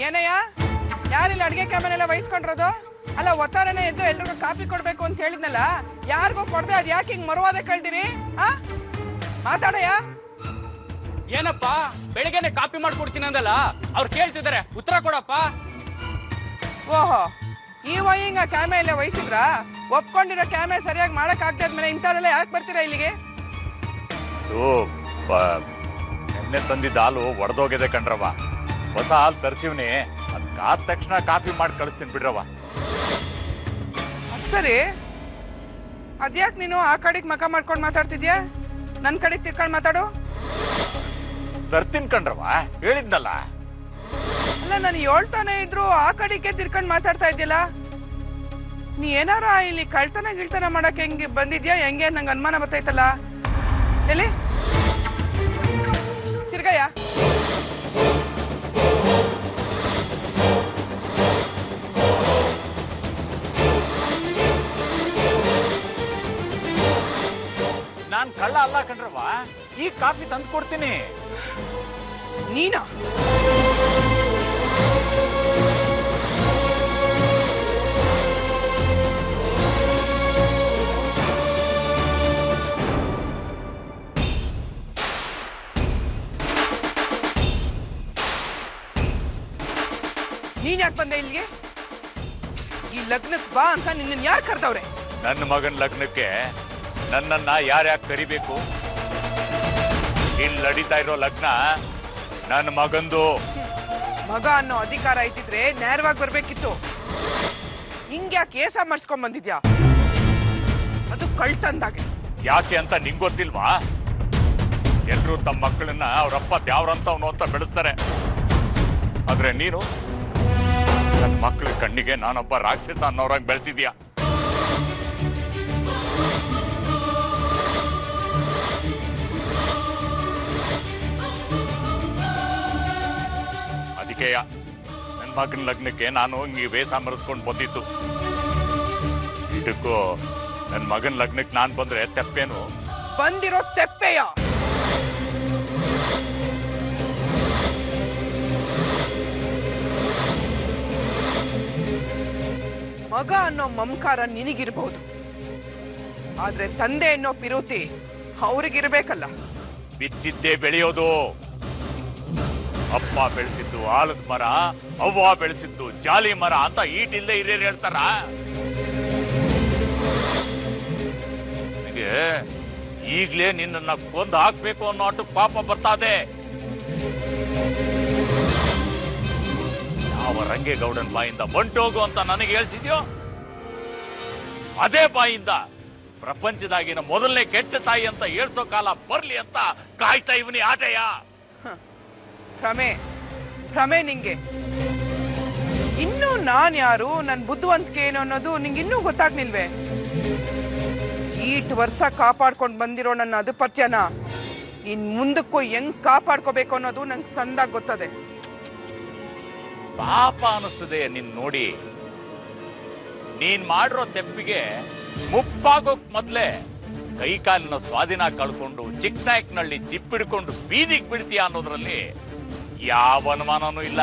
ಏನಯ್ಯ ಯಾರಿಲ್ಲ ಅಡಿಗೆ ಕ್ಯಾಮನೆಲ್ಲ ವಹಿಸ್ಕೊಂಡಿರೋದು? ಅಲ್ಲ ಒತ್ತಾರನೆ ಎದ್ದು ಎಲ್ರಿಗೂ ಕಾಫಿ ಕೊಡ್ಬೇಕು ಅಂತ ಹೇಳಿದ್ನಲ್ಲ, ಯಾರಿಗೂ ಕೊಡದೆ ಅದ್ ಯಾಕೆ ಹಿಂಗ್ ಮರುವಾದ ಕಳ್ದಿರಿ? ಮಾತಾಡಯ್ಯ. ಏನಪ್ಪ ಬೆಳಿಗ್ಗೆನೆ ಕಾಪಿ ಮಾಡ್ಕೊಡ್ತೀನಿ ಅಂದಲ್ಲ, ಅವ್ರು ಕೇಳ್ತಿದಾರೆ, ಉತ್ತರ ಕೊಡಪ್ಪ. ಓಹೋ, ಈ ವಹಿಂಗ ಕ್ಯಾಮೆ ಎಲ್ಲ ವಹಿಸಿದ್ರ? ಒಪ್ಕೊಂಡಿರೋ ಕ್ಯಾಮೆ ಸರಿಯಾಗಿ ಮಾಡಕ್ ಆಗ್ತಾದ್ಮೇಲೆ ಇಂಥವ್ರೆಲ್ಲ ಯಾಕೆ ಬರ್ತೀರಾ ಇಲ್ಲಿಗೆ? ಎಣ್ಣೆ ತಂದಿದ್ದ ಹಾಲು ಒಡೆದೋಗಿದೆ ಕಣ್ರವ. ಹೊಸ ಹಾಲು ತರಿಸಿವ್ನಿ, ಅದ್ ಕಾದ ತಕ್ಷಣ ಕಾಫಿ ಮಾಡಿ ಕಳಿಸ್ತೀನಿ ಬಿಡ್ರವ. ಸರಿ, ಅದ್ಯಾಕ್ ನೀನು ಆ ಕಡೆಗೆ ಮಕ ಮಾಡ್ಕೊಂಡು ಮಾತಾಡ್ತಿದ್ಯಾ? ನನ್ ಕಡೆಗೆ ತಿರ್ಕೊಂಡು ಮಾತಾಡು. ತರ್ತೀನಿ ಕಣ್ರವ, ಹೇಳಿದ್ನಲ್ಲ. ಅಲ್ಲ, ನಾನು ಹೇಳ್ತಾನೆ ಇದ್ರು ಆ ಕಡೆಗೆ ತಿರ್ಕೊಂಡು ಮಾತಾಡ್ತಾ ಇದ್ಯಲ್ಲ. ನೀ ಏನಾರ ಇಲ್ಲಿ ಕಳ್ತನ ಗಿಳ್ತನ ಮಾಡಕ್ ಹೆಂಗೆ ಬಂದಿದ್ಯಾ ಹೆಂಗೆ ನಂಗೆ ಅನುಮಾನ ಬರ್ತೈತಲ್ಲ. ಎಲ್ಲಿ ತಿರ್ಗಯ್ಯ. ನಾನ್ ಕಳ್ಳ ಅಲ್ಲ ಕಣ್ರವ, ಈ ಕಾಫಿ ತಂದು ಕೊಡ್ತೀನಿ. ನೀನಾ? ನೀನ್ ಯಾಕೆ ಬಂದೆ ಇಲ್ಲಿಗೆ? ಈ ಲಗ್ನಕ್ ಬಾ ಅಂತ ನಿನ್ನ ಯಾರು ಕರ್ದವ್ರೆ? ನನ್ನ ಮಗನ ಲಗ್ನಕ್ಕೆ ನನ್ನನ್ನ ಯಾರ್ಯಾಕೆ ಕರಿಬೇಕು? ಇಲ್ಲಿ ನಡೀತಾ ಇರೋ ಲಗ್ನ ನನ್ನ ಮಗಂದು. ಮಗ ಅನ್ನೋ ಅಧಿಕಾರ ಇದ್ದಿದ್ರೆ ನೇರವಾಗಿ ಬರ್ಬೇಕಿತ್ತು. ಹಿಂಗ್ಯಾಕೆ ಕೇಸ ಮಾಡಿಸ್ಕೊಂಡ್ ಬಂದಿದ್ಯಾ? ಅದು ಕಳ್ತಂದಾಗೆ. ಯಾಕೆ ಅಂತ ನಿಂಗ್ ಗೊತ್ತಿಲ್ವಾ? ಎಲ್ರು ತಮ್ಮ ಮಕ್ಕಳನ್ನ ಅವ್ರಪ್ಪ ದ್ಯಾವ್ರಂತವ್ನು ಅಂತ ಬೆಳೆಸ್ತಾರೆ. ಆದ್ರೆ ನೀನು ನನ್ನ ಮಕ್ಕಳ ಕಣ್ಣಿಗೆ ನಾನೊಬ್ಬ ರಾಕ್ಷಸ ಅನ್ನೋರಾಗಿ ಬೆಳೆಸಿದ್ಯಾ. ಅದಕ್ಕೆ ನನ್ನ ಮಗನ ಲಗ್ನಕ್ಕೆ ನಾನು ಹಿಂಗೆ ವೇಷ ಮರೆಸ್ಕೊಂಡು ಬಂದಿದ್ದು. ಇದಕ್ಕೂ ನನ್ನ ಮಗನ ಲಗ್ನಕ್ಕೆ ನಾನು ಬಂದ್ರೆ ತೆಪ್ಪೇನು? ಬಂದಿರೋ ತೆಪ್ಪೆಯ. ಮಗ ಅನ್ನೋ ಮಮಕಾರ ನಿನಗಿರ್ಬಹುದು, ಆದ್ರೆ ತಂದೆ ಅನ್ನೋ ಪಿರುತಿ ಅವ್ರಿಗಿರ್ಬೇಕಲ್ಲ. ಬಿತ್ತಿದ್ದೇ ಬೆಳೆಯೋದು. ಅಪ್ಪ ಬೆಳೆಸಿದ್ದು ಆಲದ ಮರ, ಅವ್ವ ಬೆಳೆಸಿದ್ದು ಜಾಲಿ ಮರ ಅಂತ ಈಟಿಲ್ಲದೆ ಹಿರಿಯರು ಹೇಳ್ತಾರ. ನಿನಗೆ ಈಗ್ಲೇ ನಿನ್ನನ್ನ ಕೊಂದು ಹಾಕ್ಬೇಕು ಅನ್ನೋ ಅಷ್ಟು ಪಾಪ ಬರ್ತಾದೆ. ಯಾವ ರಂಗೇಗೌಡನ್ ಬಾಯಿಂದ ಹೊಂಟೋಗು ಅಂತ ನನಗೆ ಹೇಳ್ಸಿದ್ಯೋ, ಅದೇ ಬಾಯಿಂದ ಪ್ರಪಂಚದಾಗಿನ ಮೊದಲನೇ ಕೆಟ್ಟ ತಾಯಿ ಅಂತ ಹೇಳ್ಸೋ ಕಾಲ ಬರ್ಲಿ ಅಂತ ಕಾಯ್ತಾ ಇವನಿ ಆಟೆಯ. ಭ್ರಮೆ ನಿಂಗೆ. ಇನ್ನೂ ನಾನ್ ಯಾರು, ನನ್ ಬುದ್ಧಿವಂತಿಕೆ ಏನು ಅನ್ನೋದು ನಿಂಗೆ ಇನ್ನೂ ಗೊತ್ತಾಗ್ನಿಲ್ವೇ? ಈಟ್ ವರ್ಷ ಕಾಪಾಡ್ಕೊಂಡು ಬಂದಿರೋ ನನ್ನ ಅಧಿಪತ್ಯನ ಇನ್ ಮುಂದಕ್ಕೂ ಹೆಂಗ್ ಕಾಪಾಡ್ಕೋಬೇಕು ಅನ್ನೋದು ನಂಗೆ ಸಂದಾಗ ಗೊತ್ತದೆ. ಪಾಪ ಅನಿಸ್ತದೆ ನಿನ್ ನೋಡಿ. ನೀನ್ ಮಾಡಿರೋ ತೆಪ್ಪಿಗೆ ಮುಪ್ಪಾಗೋಕ್ ಮೊದ್ಲೇ ಕೈ ಕಾಲಿನ ಸ್ವಾಧೀನ ಕಳ್ಕೊಂಡು ಚಿಕ್ಕ ನಾಯಕನಹಳ್ಳಿ ಜಿಪ್ಪಿಡ್ಕೊಂಡು ಬೀದಿಗೆ ಬೀಳ್ತೀಯ ಅನ್ನೋದ್ರಲ್ಲಿ ಯಾವ ಅನುಮಾನನೂ ಇಲ್ಲ.